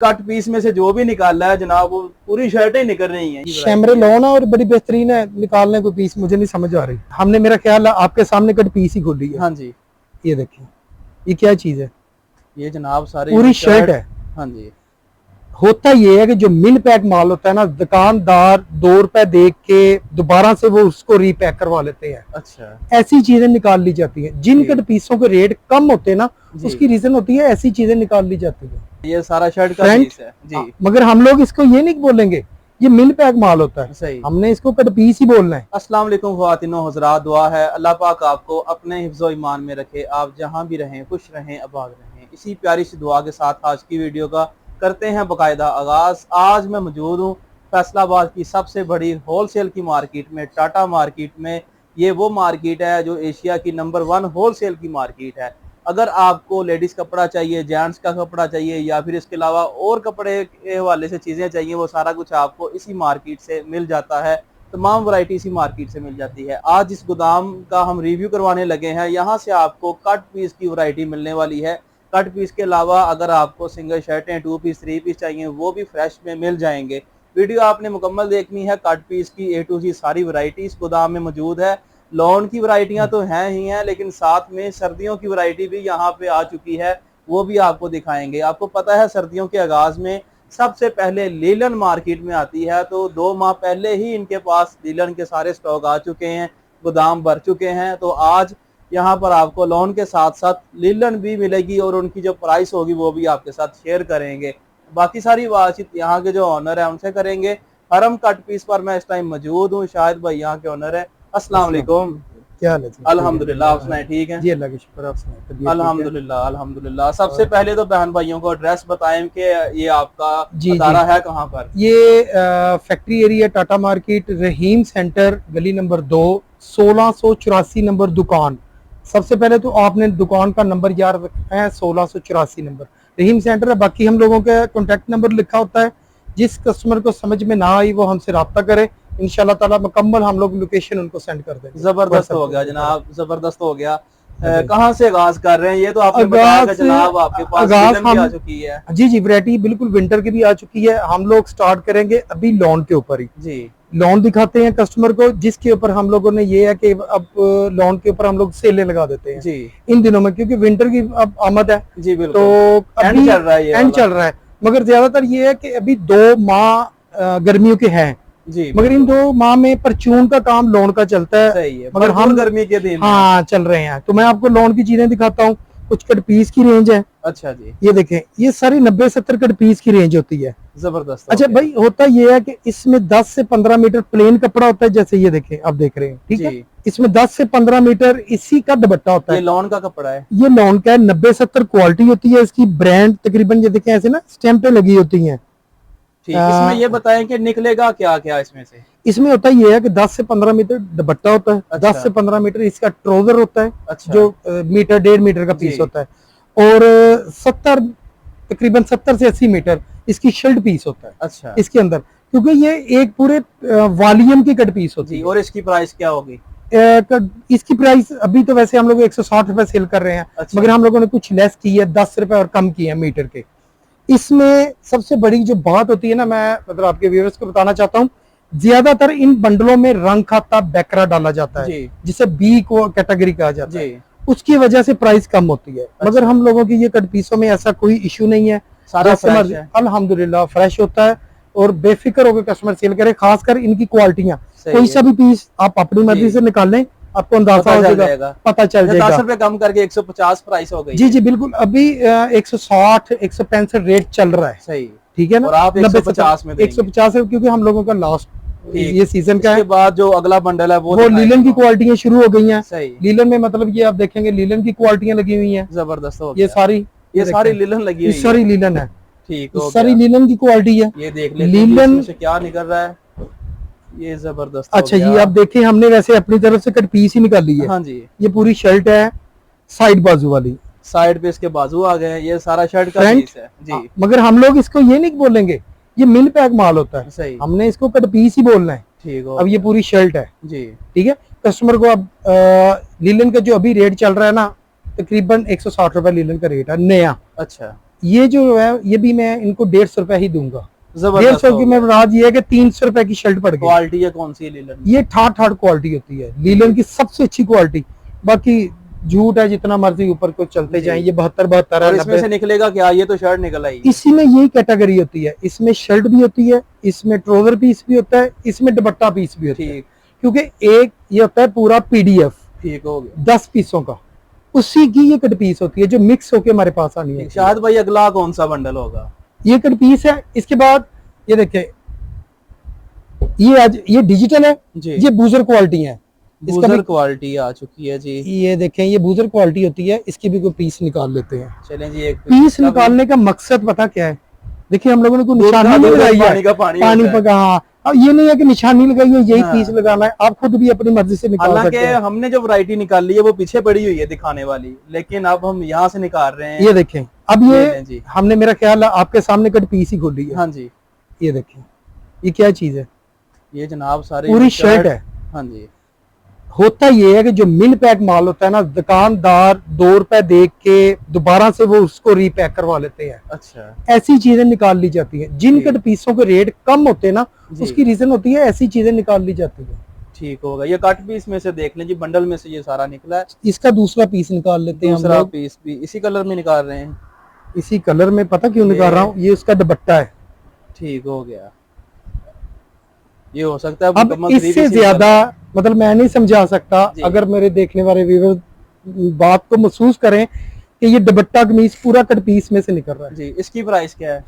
Cut piece में से जो भी निकाला है जनाब वो पूरी शर्टें निकल रही हैं। शैमरे लॉन है और बड़ी बेहतरीन है, निकालने को पीस मुझे नहीं समझ आ रही। हमने मेरा ख्याल है आपके सामने कट पीस ही खोली है। हाँ जी, ये देखिए ये क्या चीज है, ये जनाब सारे पूरी शर्ट है। हाँ जी, होता ये है कि जो मिल पैक माल होता है ना, दुकानदार 2 रुपए दे के दोबारा से वो उसको रीपैक करवा लेते हैं। अच्छा, ऐसी चीजें निकाल ली जाती हैं। जिन कट पीसों के रेट कम होते हैं ना, उसकी रीजन होती है ऐसी चीजें निकाल ली जाती है। ये सारा शर्ट का पीस है जी। मगर हम लोग इसको ये नहीं बोलेंगे ये मिल पैक माल होता है, सही, हमने इसको कट पीस ही बोलना है। अस्सलाम वालेकुम ख्वातीनो हज़रात, दुआ है अल्लाह पाक आपको अपने हिफ्ज़ो ईमान में रखे, आप जहां भी रहें खुश रहें, आबाद रहें। इसी प्यारी सी दुआ के साथ आज की वीडियो का करते हैं बाकायदा आगाज़। आज मैं मौजूद हूँ फैसलाबाद की सबसे बड़ी होलसेल की मार्केट में, टाटा मार्केट में। ये वो मार्केट है जो एशिया की नंबर 1 होलसेल की मार्केट है। अगर आपको लेडीज़ कपड़ा चाहिए, जेंट्स का कपड़ा चाहिए या फिर इसके अलावा और कपड़े के हवाले से चीज़ें चाहिए, वो सारा कुछ आपको इसी मार्केट से मिल जाता है। तमाम वैरायटी इसी मार्केट से मिल जाती है। आज इस गोदाम का हम रिव्यू करवाने लगे हैं। यहाँ से आपको कट पीस की वैरायटी मिलने वाली है। कट पीस के अलावा अगर आपको सिंगल शर्टें, 2 पीस, 3 पीस चाहिए वो भी फ्रेश में मिल जाएंगे। वीडियो आपने मुकम्मल देखनी है। कट पीस की A to Z सारी वैरायटी इस गोदाम में मौजूद है। लॉन की वैरायटियां तो हैं ही हैं, लेकिन साथ में सर्दियों की वैरायटी भी यहाँ पे आ चुकी है, वो भी आपको दिखाएंगे। आपको पता है सर्दियों के आगाज़ में सबसे पहले लीलन मार्केट में आती है, तो 2 माह पहले ही इनके पास लीलन के सारे स्टॉक आ चुके हैं, गोदाम भर चुके हैं। तो आज यहाँ पर आपको लॉन के साथ साथ लीलन भी मिलेगी और उनकी जो प्राइस होगी वो भी आपके साथ शेयर करेंगे। बाकी सारी बातचीत यहाँ के जो ऑनर है उनसे करेंगे। हरम कट पीस पर मैं इस टाइम मौजूद हूँ, शायद भाई यहाँ के ऑनर है। अस्सलाम वालेकुम। क्या हाल है जी? अल्हम्दुलिल्लाह, आप सुनाए ठीक है? जी अल्लाह का शुक्र, आप सुनाए तबीयत ठीक है? अल्हम्दुलिल्लाह अल्हम्दुलिल्लाह। सबसे पहले तो बहन भाइयों को एड्रेस बताएं कि ये आपका जी अदारा है कहाँ पर? ये फैक्ट्री एरिया टाटा मार्केट, रहीम सेंटर, गली नंबर 2, 1684 नंबर दुकान। सबसे पहले तो आपने दुकान का नंबर याद रखना है, 1684 नंबर रहीम सेंटर है। बाकी हम लोगों का कॉन्टेक्ट नंबर लिखा होता है। जिस कस्टमर को समझ में ना आई वो हमसे रब्ता करे, इंशाल्लाह ताला मुकम्मल हम लोग लोकेशन उनको सेंड कर देंगे। जबरदस्त हो गया जनाब, जबरदस्त हो गया। कहाँ से आगाज कर रहे हैं? ये तो आपने बताया कि जनाब आपके पास लीलन भी आ चुकी है। जी जी, वैरायटी बिल्कुल विंटर की भी आ चुकी है। हम लोग स्टार्ट करेंगे अभी लॉन के ऊपर ही जी। लॉन दिखाते हैं कस्टमर को, जिसके ऊपर हम लोगों ने ये है कि अब लॉन के ऊपर हम लोग सेलें लगा देते हैं जी इन दिनों में, क्योंकि विंटर की अब आमद है जी। बिल्कुल, तो एंड चल रहा है, ये एंड चल रहा है। मगर ज्यादातर ये है कि अभी 2 माह गर्मियों के हैं जी, मगर इन 2 माह में परचून का काम लोन का चलता है। सही है, मगर हम गर्मी के दिन हाँ चल रहे हैं। तो मैं आपको लोन की चीजें दिखाता हूँ। कुछ कट पीस की रेंज है। अच्छा जी, ये देखें, ये सारी 90-70 कट पीस की रेंज होती है। जबरदस्त। अच्छा भाई, होता ये है कि इसमें 10 से 15 मीटर प्लेन कपड़ा होता है, जैसे ये देखें, आप देख रहे हैं ठीक है। इसमें 10 से 15 मीटर इसी का दुपट्टा होता है। ये लॉन का कपड़ा है, ये लॉन का है। 90-70 क्वालिटी होती है इसकी। ब्रांड तकरीबन ये देखें ऐसे ना स्टैंपें लगी होती हैं। इसमें ये बताएं कि निकलेगा क्या क्या इसमें से? इसमें होता ये है कि 10 से 15 मीटर दुपट्टा होता है। अच्छा। 10 से 15 मीटर इसका ट्राउजर होता है। अच्छा। जो मीटर 1.5 मीटर का पीस होता है। और 70 से 80 मीटर इसकी शर्ट पीस होता है। अच्छा। इसके अंदर, क्योंकि ये एक पूरे वॉल्यूम की कट पीस होती है। और इसकी प्राइस क्या होगी? इसकी प्राइस अभी तो वैसे हम लोग 160 रुपए सेल कर रहे हैं। अच्छा। मगर हम लोगों ने कुछ लेस की है, 10 रुपए और कम की है मीटर के। इसमें सबसे बड़ी जो बात होती है ना, मैं मतलब आपके व्यूअर्स को बताना चाहता हूँ, ज्यादातर इन बंडलों में रंग खाता बैकरा डाला जाता है, जिसे बी को कैटेगरी कहा जाता है। उसकी वजह से प्राइस कम होती है। अच्छा। मगर हम लोगों की ये कट पीसों में ऐसा कोई इशू नहीं है, सारा फ्रेश है, अल्हम्दुलिल्लाह फ्रेश होता है। और बेफिक्र होकर कस्टमर सेल करे। खासकर इनकी क्वालिटियां, कोई सा भी पीस आप अपनी मर्जी से निकाल लें, आपको अंदाजा हो जाएगा, पता चल जाएगा। 10 रुपए कम करके 150 प्राइस हो गई। जी जी बिल्कुल। अभी 160 165 रेट चल रहा है। सही, ठीक है ना। और आप 150 में 150 है, क्योंकि हम लोगों का लास्ट ये सीजन का है। इसके बाद जो अगला बंडल है वो लीलन की क्वालिटियां शुरू हो गई हैं। लीलन में मतलब ये आप देखेंगे लीलन की क्वालिटियां लगी हुई हैं। जबरदस्त हो ये सारी लीलन लगी हुई है। सारी लीलन है। ठीक, सारी लीलन की क्वालिटी है। ये देख लेते हैं लीलन से क्या निकल रहा है। ये जबरदस्त। अच्छा जी, आप देखें, हमने वैसे अपनी तरफ से कट पीस ही निकाली है। हाँ जी। ये पूरी शर्ट है, साइड बाजू वाली। साइड पे इसके बाजू आ गए हैं। ये सारा शर्ट का पीस है जी। मगर हम लोग इसको ये नहीं बोलेंगे ये मिल पैक माल होता है। सही, हमने इसको कट पीस ही बोलना है। ठीक है। अब ये पूरी शर्ट है जी। ठीक है। कस्टमर को अब लीलन का जो अभी रेट चल रहा है ना, तकरीबन 160 रुपए लीलन का रेट है नया। अच्छा। ये जो है ये भी मैं इनको 150 रुपए ही दूंगा। 150 की हो मैं गया। राज ये है कि 300 रुपए की शर्ट पड़ गई। क्वालिटी है कौन सी है लीलन में? ये ठाठ क्वालिटी होती है, लीलन की सबसे अच्छी क्वालिटी। बाकी झूठ है जितना मर्जी ऊपर को चलते जी। जाएं, ये 72 और है, इसमें 90। से निकलेगा क्या? ये तो शर्ट निकल आई है। इसी में यही कैटेगरी होती है, इसमें शर्ट भी होती है, इसमें ट्राउजर पीस भी होता है, इसमें दुपट्टा पीस भी होता है। ठीक, क्योंकि एक ये होता है पूरा पीडीएफ ठीक हो गया। 10 पीसों का, उसी की ये कट पीस होती है जो मिक्स होके हमारे पास आनी है। शाहिद भाई अगला कौन सा बंडल होगा? ये कट पीस है। इसके बाद ये देखें, ये आज ये डिजिटल है जी। ये बूजर क्वालिटी है। इसका बूजर भी क्वालिटी आ चुकी है जी। ये देखें ये बूजर क्वालिटी होती है, इसकी भी कोई पीस निकाल लेते हैं। चलें जी, एक पीस निकालने का मकसद पता क्या है? देखिए हम लोगों ने कोई दूध निशानी का नहीं दूध, लगाई पानी है, का पानी पानी होता है। पका। हाँ, अब ये नहीं है कि निशानी लगाई है यही हाँ। पीस लगाना है, आप खुद भी अपनी मर्जी से निकाल हालांकि सकते हैं। हमने जो वैरायटी निकाली है वो पीछे पड़ी हुई है दिखाने वाली, लेकिन अब हम यहाँ से निकाल रहे हैं। ये देखें, अब ये ये लें जी। हमने मेरा ख्याल है आपके सामने कट पीस ही खोली है। हाँ जी, ये देखें ये क्या चीज है, ये जनाब सारी पूरी शर्ट है। हाँ जी, होता ये है कि जो मिल पैक माल होता है ना, दुकानदार 2 रुपए देख के दोबारा से वो उसको रीपैक करवा लेते हैं। अच्छा ऐसी चीजें निकाल ली जाती हैं। जिन जी। कट पीसों के रेट कम होते हैं ना, जी। उसकी रीजन होती है ऐसी चीजें निकाल ली जाती है। ठीक होगा। ये कट पीस में से देख लें जी, बंडल में से ये सारा निकला है। इसका दूसरा पीस निकाल लेते हैं हम दूसरा लोग। पीस भी इसी कलर में निकाल रहे हैं। इसी कलर में, पता क्यों निकाल रहा हूँ, ये उसका दुपट्टा है। ठीक हो गया। ये हो सकता है अब मुकम्मल इससे 3 पीस ज्यादा मतलब मैं नहीं समझा सकता, जी। अगर मेरे देखने वाले व्यूअर बात को महसूस करें कि ये दुपट्टा कमीज पूरा कट पीस में से निकल रहा है। जी। इसकी प्राइस क्या है?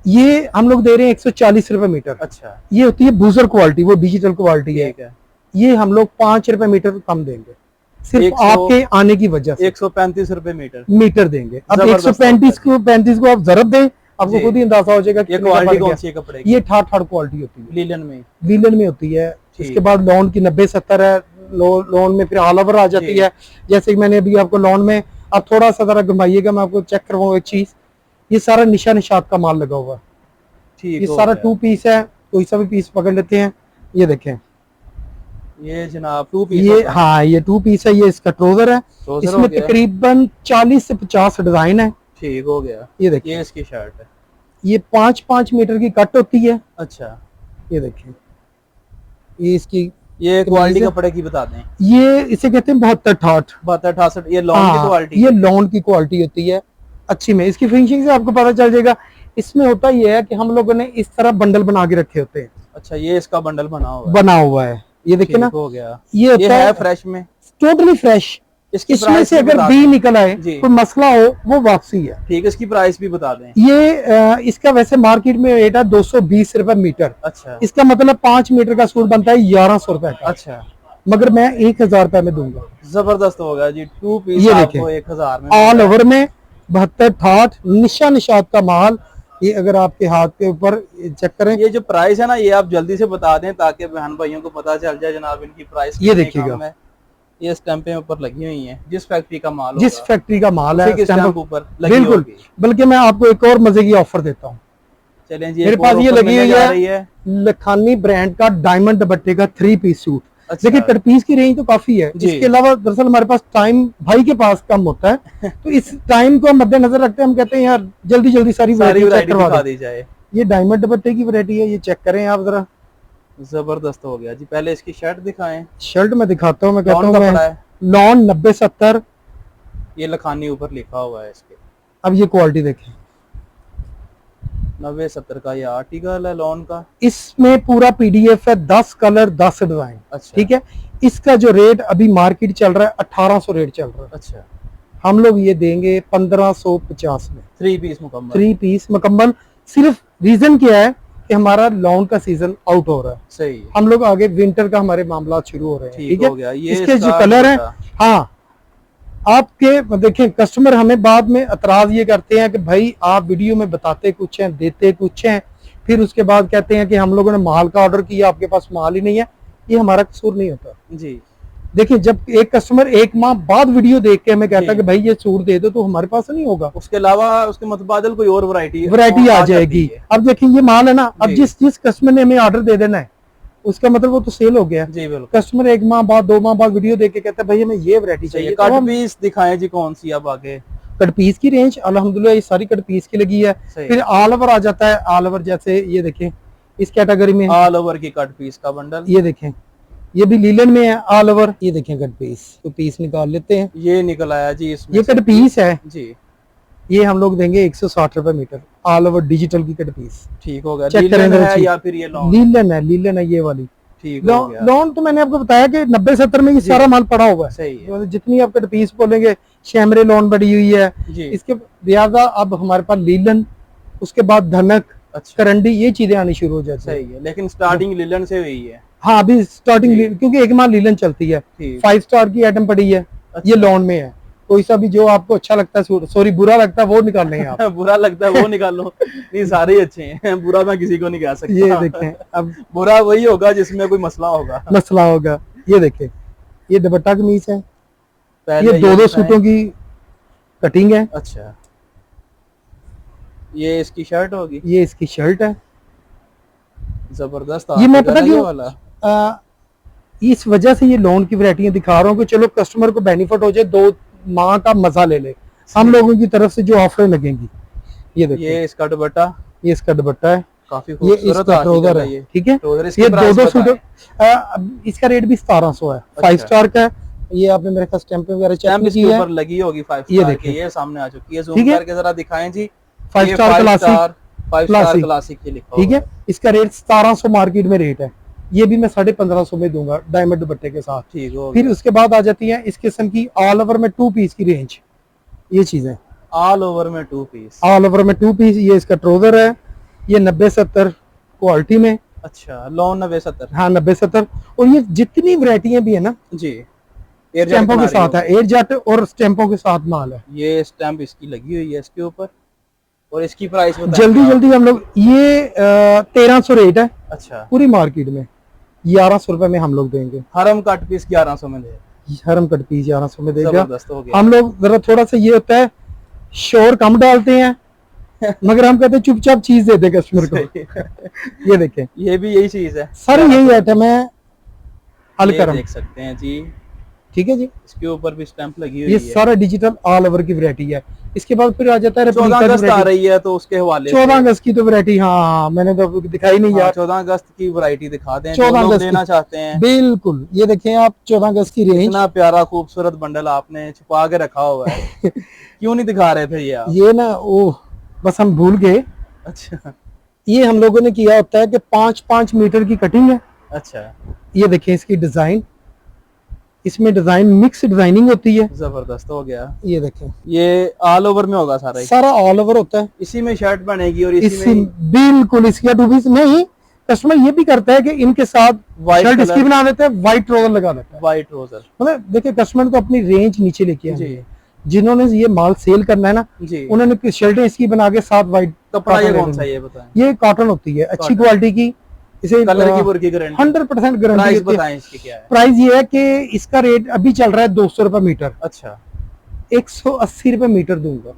ये हम लोग दे रहे हैं 140 रुपए मीटर। अच्छा, ये होती है बूजर क्वालिटी, वो डिजिटल क्वालिटी है। ठीक है। ये हम लोग 5 रुपए मीटर कम देंगे, सिर्फ 100 आपके आने की वजह से 135 रुपए मीटर। मीटर देंगे। अब जबरदस्त 135 को आप जरूरत दें, आपको जी। खुद ही अंदाजा हो जाएगा ये कितने का क्वालिटी पड़ कौन गया। सी है कपड़े की? ये ठाठ क्वालिटी होती है, लीलन में। लीलन में होती है। ठीक। इसके बाद लॉन की 90-70 है, लॉन में फिर ऑल ओवर आ जाती जी। है। जैसे कि मैंने अभी आपको लॉन में, आप थोड़ा सा जरा घुमाइएगा, मैं आपको चेक करवाऊँ एक चीज। ये सारा निशात का माल लगा हुआ है। ठीक ये हो सारा गया। 2 पीस है, कोई सा भी पीस पकड़ लेते हैं। ये देखें, ये जनाब 2 पीस ये हाँ ये 2 पीस है। ये इसका ट्राउजर है, ट्राउजर हो इसमें गया। तकरीबन 40 से 50 डिजाइन है। ठीक हो गया। ये देखिए, ये इसकी शर्ट है। ये 5-5 मीटर की कट होती है। अच्छा, ये देखिए, ये इसकी ये क्वालिटी है। कपड़े की बता दें। ये इसे कहते हैं 72-68। 72-68। ये लॉन्ग की हाँ, क्वालिटी। ये लॉन की क्वालिटी होती है अच्छी में। इसकी फिनिशिंग से आपको पता चल जाएगा। इसमें होता ये है कि हम लोगों ने इस तरह बंडल बना के रखे होते हैं, अच्छा, ये इसका बंडल बना हुआ है। बना हुआ है। ये देखिए ठीक ना, हो गया। ये ये होता है है फ्रेश में। Totally fresh. इसकी इसमें प्राइस से भी अगर बता बी दें। निकल आए, जी। कोई मसला हो, वो वापसी है। ठीक, इसकी प्राइस भी बता दें। ये इसका वैसे मार्केट में रेट है 220 रुपए मीटर। अच्छा, इसका मतलब 5 मीटर का सूट बनता है 1100 रुपए का, अच्छा, मगर मैं 1000 रुपए में दूंगा। जबरदस्त हो गया जी। 2 पीस ये आपको देखें, 1000 में ऑल ओवर में 72-68 निशात का माल। ये अगर आपके हाथ के ऊपर चेक करें, ये जो प्राइस है ना, ये आप जल्दी से बता दें ताकि बहन भाइयों को पता चल जाए जनाब इनकी प्राइस। ये देखिएगा, ये स्टैंपें ऊपर लगी हुई हैं, जिस फैक्ट्री का माल जिस फैक्ट्री का माल है स्टैंप ऊपर लगी बिल्कुल। होगी। बल्कि मैं आपको एक और मजे की ऑफर देता हूँ। चलें जी, मेरे एक पास और ये ऑफर लगी मिलने हुई जा है रही है। लखानी ब्रांड का डायमंड दुपट्टे का 3 पीस सूट। अच्छा। देखिए कट पीस की रेंज तो काफी है। जी। इसके अलावा दरअसल हमारे पास टाइम भाई के पास कम होता है, तो इस टाइम को मद्देनजर रखते हैं हम कहते हैं यार जल्दी जल्दी सारी सारी वैरायटी चेक वैरायटी करवा दिखा दें। दी जाए। ये डायमंड दुपट्टे की वैरायटी है, ये चेक करें आप जरा। जबरदस्त हो गया जी। पहले इसकी शर्ट दिखाएं। शर्ट में दिखाता हूँ, मैं कहता लॉन हूँ कपड़ा मैं है। लॉन 90-70। ये लखानी ऊपर लिखा हुआ है इसके। अब ये क्वालिटी देखें, 90-70 का ये आर्टिकल है लॉन का। इसमें पूरा पीडीएफ है, 10 कलर 10 डिजाइन। अच्छा, ठीक है, इसका जो रेट अभी मार्केट चल रहा है 1800 रेट चल रहा है। अच्छा। हम लोग ये देंगे 1550 में 3 पीस मुकम्मल। 3 पीस मुकम्मल। सिर्फ रीजन क्या है कि हमारा लॉन का सीजन आउट हो रहा है, सही है। हम लोग आगे विंटर का हमारे मामला शुरू हो रहे हैं। ठीक ठीक हो गया। है, ये इसके जो इसका कलर है, दुपट्टा। हाँ आपके देखें कस्टमर हमें बाद में एतराज ये करते हैं कि भाई आप वीडियो में बताते कुछ हैं, देते कुछ हैं, फिर उसके बाद कहते हैं कि हम लोगों ने माल का ऑर्डर किया, आपके पास माल ही नहीं है। ये हमारा कसूर नहीं होता जी। देखिए, जब एक कस्टमर 1 माह बाद वीडियो देख के हमें कहता है जी। कि भाई ये सूट दे दो, तो हमारे पास नहीं होगा, उसके अलावा उसके मुतबादल कोई और वैरायटी आ जाएगी। अब देखिए ये माल है ना, अब जी। जिस कस्टमर ने हमें ऑर्डर दे देना है, उसका मतलब वो तो सेल हो गया। जी बिल्कुल। कस्टमर 1 माह बाद 2 माह बाद वीडियो देख के कहता है भाई हमें ये वैरायटी चाहिए, तो कट हम पीस दिखाएं जी कौन सी अब आगे। कट पीस की रेंज अल्हम्दुलिल्लाह ये सारी कट पीस की लगी है। सही। फिर ऑल ओवर आ जाता है, ऑल ओवर जैसे ये देखें इस कैटेगरी में ऑल ओवर की कट पीस का बंडल, ये देखें ये भी लीलन में है ऑल ओवर। ये देखें कट पीस, तो पीस निकाल लेते हैं, ये निकल आया जी इसमें ये कट पीस है जी। ये हम लोग देंगे 160 रुपए मीटर, ऑल ओवर डिजिटल की कट पीस। ठीक हो गया। चेक लीलन करेंगे है या फिर ये लॉन? लीलन है ये वाली। ठीक हो गया। लॉन तो मैंने आपको बताया कि 90-70 में ये सारा माल पड़ा हुआ है। सही है तो जितनी आप कट पीस बोलेंगे, शैमरे लॉन बड़ी हुई है जी। इसके लिहाजा अब हमारे पास लीलन, उसके बाद धनक, अच्छा करंडी, ये चीजें आनी शुरू हो जाती है। सही है, लेकिन स्टार्टिंग लीलन से हुई है। हाँ अभी स्टार्टिंग, क्योंकि एक माल लीलन चलती है, ठीक। 5 स्टार की आइटम पड़ी है। अच्छा। ये लॉन में है, कोई सा भी जो आपको अच्छा लगता है, सॉरी बुरा लगता है वो निकाल लें आप। बुरा लगता है वो निकाल लो। नहीं सारे ही अच्छे हैं, बुरा मैं किसी को नहीं कह सकता। ये देखें अब बुरा वही होगा जिसमें कोई मसला होगा। मसला होगा। ये देखें ये दुपट्टा कमीज है, पहले ये 2-2 सूटों की कटिंग है। अच्छा ये इसकी शर्ट होगी, ये इसकी शर्ट है। जबरदस्त। ये मैं पता क्यों क्यों वाला इस वजह से ये लोन की वैरायटियां दिखा रहा हूँ कि चलो कस्टमर को बेनिफिट हो जाए, 2 माह का मजा ले ले हम लोगों की तरफ से जो ऑफर लगेंगी। ये देखिए ये इसका दुपट्टा, ये इसका दुपट्टा है, काफी ये खूबसूरत इसका ट्राउजर है। ठीक है, ये 2-2 सूट, इसका रेट भी 1700 है। 5 स्टार का है। ये आपने मेरे पास स्टैंप वगैरह चेक इसके की है, ऊपर लगी होगी 5 ये स्टार देखिए। की, ये सामने आ चुकी है। ठीक जूम है। करके जरा दिखाएं जी। 5 स्टार क्लासिक, 5 स्टार क्लासिक ये लिखा ठीक हुआ है। इसका रेट 1700 मार्केट में रेट है, ये भी मैं 1550 में दूंगा डायमंड दुपट्टे के साथ। ठीक हो फिर उसके बाद आ जाती है इस किस्म की ऑल ओवर में 2 पीस की रेंज। ये चीजें ऑल ओवर में 2 पीस, ऑल ओवर में 2 पीस। ये इसका ट्राउजर है, ये 90-70 क्वालिटी में। अच्छा लॉन 90-70 हाँ 90-70। और ये जितनी वैरायटियां भी है ना जी, स्टैंपों के साथ है, एयर जेट और स्टैंपों के साथ माल है। ये स्टैंप इसकी लगी हुई है इसके ऊपर। और इसकी प्राइस जल्दी जल्दी हम लोग, ये 1300 रेट है अच्छा पूरी मार्केट में, 1100 रुपए में हम लोग देंगे। हरम कट पीस 1100 में दे, हरम कट पीस 1100 में देगा। जबरदस्त हो गया। हम लोग जरा थोड़ा सा ये होता है शोर कम डालते हैं मगर हम कहते हैं चुपचाप चीज दे दे कस्टमर को। ये देखें ये भी यही चीज है, सारी यही आइटम है अलकरम, देख सकते हैं जी। ठीक है जी। इसके ऊपर भी स्टैंप लगी हुई ये है। सारा डिजिटल ऑल ओवर की वैरायटी है। इसके बाद फिर आ जाता है 14 अगस्त आ रही है तो उसके हवाले 14 अगस्त की तो वैरायटी, हाँ मैंने तो आपको दिखाई नहीं यार। 14 अगस्त की वैरायटी दिखा दें, 14 जो अगस्त लेना की। चाहते हैं। बिल्कुल, ये देखें आप 14 अगस्त की रेंज। इतना प्यारा खूबसूरत बंडल आपने छुपा के रखा हुआ है। क्यों नहीं दिखा रहे थे ये आप? ये ना ओ बस हम भूल गए। अच्छा ये हम लोगों ने किया होता है कि 5-5 मीटर की कटिंग है। अच्छा ये देखें इसकी डिजाइन, इसमें डिजाइन मिक्स डिजाइनिंग होती है। जबरदस्त हो गया। ये देखें ये ऑल ओवर में होगा सारा ही? सारा ऑल ओवर होता है। इसी में शर्ट बनेगी और इसी में बिल्कुल इसका 2 पीस नहीं। कस्टमर ये भी करता है कि इनके साथ White शर्ट कलर। इसकी बना देते हैं, व्हाइट ट्राउजर लगा देता है। व्हाइट ट्राउजर मतलब देखिए कस्टमर तो अपनी रेंज नीचे लेके आए जी हैं। जिन्होंने ये माल सेल करना है ना, जी। उन्होंने शर्टें इसकी बना के साथ व्हाइट कपड़ा ये कौन सा है ये बताएं? ये कॉटन होती है, अच्छी Cotton। क्वालिटी की। इसे कलर की बुर की गारंटी, 100% गारंटी प्राइस देती है। बताएं इसकी क्या है? प्राइस ये है कि इसका रेट अभी चल रहा है 200 रुपए मीटर, अच्छा 180 रुपए मीटर दूंगा।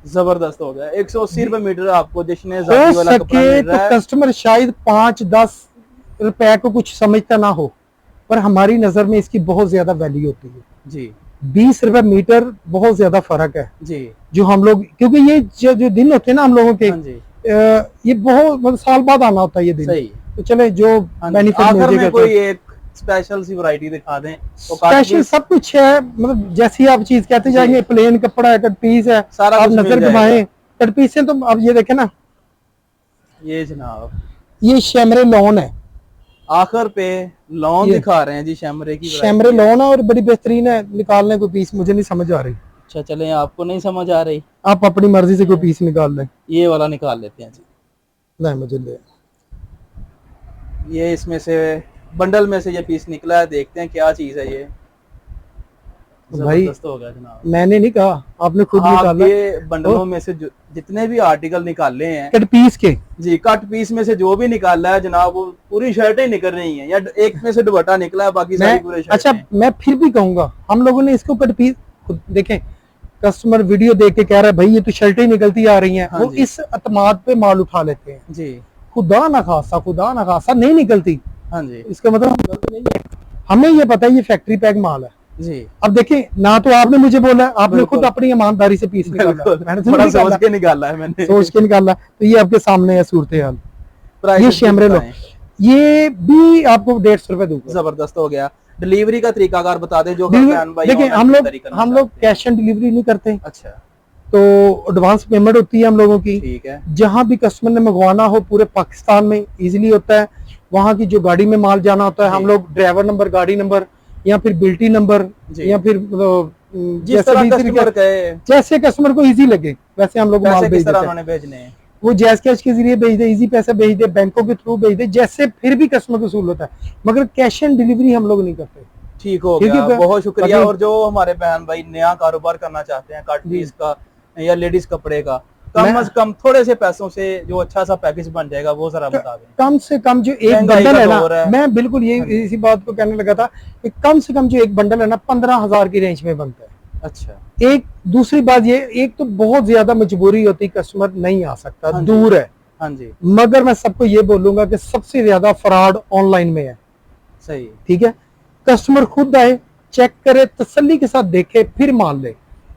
जबरदस्त हो गया। 180 रुपए मीटर आपको जिसने हो जाली वाला कपड़ा सके मिल तो रहा है। कस्टमर शायद 5-10 रुपए को कुछ समझता ना हो, पर हमारी नजर में इसकी बहुत ज्यादा वैल्यू होती है। जी 20 रुपए मीटर बहुत ज्यादा फर्क है जी जो हम लोग, क्योंकि ये जो दिन होते हैं ना हम लोगों के, हाँ जी ये बहुत मतलब साल बाद आना होता है ये दिन। सही। तो चले जो हाँ जी। बेनिफिट आखिर में कोई एक स्पेशल सी वैरायटी दिखा दें तो स्पेशल सब कुछ है, मतलब जैसी आप चीज कहते जाएंगे, प्लेन कपड़ा है, कट पीस है, सारा आप कुछ मिल नजर जाएगा। घुमाएं कट पीस से। तो अब ये देखें ना, ये जनाब ये शैमरे लॉन है, आखिर पे लॉन ये दिखा रहे हैं जी शैमरे की शैमरे variety है। लॉन है और बड़ी बेहतरीन है। निकालने को पीस मुझे नहीं समझ आ रही, अच्छा चलें, आपको नहीं समझ आ रही, आप अपनी मर्जी से कोई पीस निकाल लें। ये वाला निकाल लेते हैं जी। नहीं मुझे ले, ये इसमें से बंडल में से ये पीस निकला है, देखते हैं क्या चीज है ये। भाई जबरदस्त हो गया जनाब। मैंने नहीं कहा, आपने खुद आप निकाला। ये बंडलों में से जितने भी आर्टिकल निकाले हैं कट पीस के जी, कट पीस में से जो भी निकाला है जनाब, वो पूरी शर्टें निकल रही हैं या एक में से दुपट्टा निकला है, बाकी सारी पूरे शर्टें अच्छा हैं। मैं फिर भी कहूंगा, हम लोगों ने इसको कट पीस खुद देखें, कस्टमर वीडियो देख के कह रहा है भाई ये तो शर्टें निकलती आ रही हैं, हाँ वो जी। इस अतमाद पे माल उठा लेते हैं। जी खुदा ना खासा नहीं निकलती, हाँ जी इसका मतलब हम गलत नहीं है। हमें ये पता है ये फैक्ट्री पैक माल है, जी। अब देखिए, ना तो आपने मुझे बोला, आपने बिल्कुल। खुद अपनी ईमानदारी से पीस निकाला, मैंने तो बड़ा नहीं निकाला, सोच के निकाला है मैंने। सोच के निकाला। तो ये आपके सामने है सूरत हाल। ये प्राइसेस भी शैमरे लो, बताएं। ये भी आपको 150 रुपए दूंगा। जबरदस्त हो गया। डिलीवरी का तरीका अगर बता दें, जो बहन भाई देखिए, ऑनलाइन हम खरीदारी करना लोग चाहते हैं। कैश ऑन डिलीवरी नहीं करते, अच्छा। तो एडवांस पेमेंट होती है हम लोगों की। ठीक है। जहां भी कस्टमर ने मंगवाना हो पूरे पाकिस्तान में इजीली होता है। वहां की जो गाड़ी में माल जाना होता है, जी। हम लोग ड्राइवर नंबर, गाड़ी नंबर या फिर बिल्टी नंबर जी। या फिर जिस जैसे तरह भी कस्टमर कहे, जैसे कस्टमर को इजी लगे वैसे हम लोग माल पैसे भेज किस तरह देते हैं। उन्होंने भेजने हैं। वो जैस कैश के जरिए भेज दे, इजी पैसे भेज दे, बैंकों के थ्रू भेज दे, जैसे फिर भी कस्टमर को सहूलत है, मगर कैश ऑन डिलीवरी हम लोग नहीं करते। ठीक हो ठीक गया, है, बहुत शुक्रिया। बाकी और जो हमारे बहन भाई नया कारोबार करना चाहते हैं, कट पीस का या लेडीज कपड़े का, कम मैं से कम थोड़े से पैसों से जो अच्छा सा पैकेज बन जाएगा, वो जरा बता दें। कम से कम जो एक महंगाई बंडल का है दौर ना, है। मैं बिल्कुल ये हाँ जी। इसी बात को कहने लगा था कि कम से कम जो एक बंडल है ना 15,000 की रेंज में बनता है। अच्छा। एक दूसरी बात ये, एक तो बहुत ज्यादा मजबूरी होती, कस्टमर नहीं आ सकता, हाँ जी। दूर है, हाँ जी। मगर मैं सबको ये बोलूंगा कि सबसे ज्यादा फ्रॉड ऑनलाइन में है। सही। ठीक है, कस्टमर खुद आए, चेक करे, तसल्ली के साथ देखे, फिर मान ले,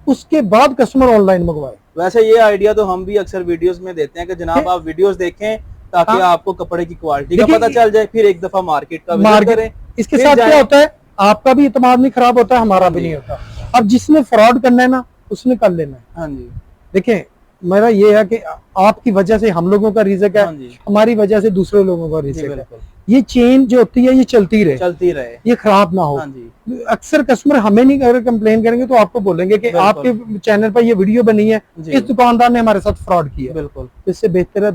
उसके बाद कस्टमर ऑनलाइन मंगवाए। वैसे ये आइडिया तो हम भी अक्सर वीडियोस में देते हैं कि जनाब आप वीडियोस देखें ताकि हाँ। आपको कपड़े की क्वालिटी का देखिए, पता चल जाए, फिर एक दफा मार्केट का विजिट मार्केट, करें। इसके फिर साथ जाएं। क्या होता है, आपका भी इत्मीनान नहीं खराब होता है, हमारा हाँ भी जी। नहीं होता। अब जिसने फ्रॉड करना है ना, उसने कर लेना है। हाँ जी। देखिए, मेरा ये है कि आपकी वजह से हम लोगों का रिज़्क है, हाँ जी। हमारी वजह से दूसरे लोगों का जी रिज़्क है। बिल्कुल। ये चेन जो होती है ये चलती चलती रहे। ये खराब ना हो। हाँ जी। अक्सर कस्टमर हमें नहीं, अगर कंप्लेन करेंगे तो आपको बोलेंगे कि बिल्कुल। आपके चैनल पर ये वीडियो बनी है, जी। इस दुकानदार ने हमारे साथ फ्रॉड किया। बिल्कुल। तो इससे बेहतर है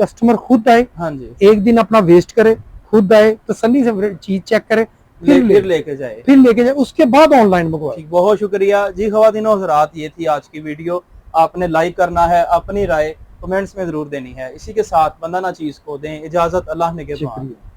कस्टमर खुद आए, हाँ जी। एक दिन अपना वेस्ट करे, खुद आए, तसल्ली से चीज चेक करे, फिर लेके जाए। फिर लेके जाए, उसके बाद ऑनलाइन मंगवाए। ठीक, बहुत शुक्रिया जी। ख्वातीन और हज़रात, ये थी आज की वीडियो। आपने लाइक करना है, अपनी राय कमेंट्स में जरूर देनी है। इसी के साथ बंदा ना चीज को दें इजाजत, अल्लाह ने के बाद। शुक्रिया।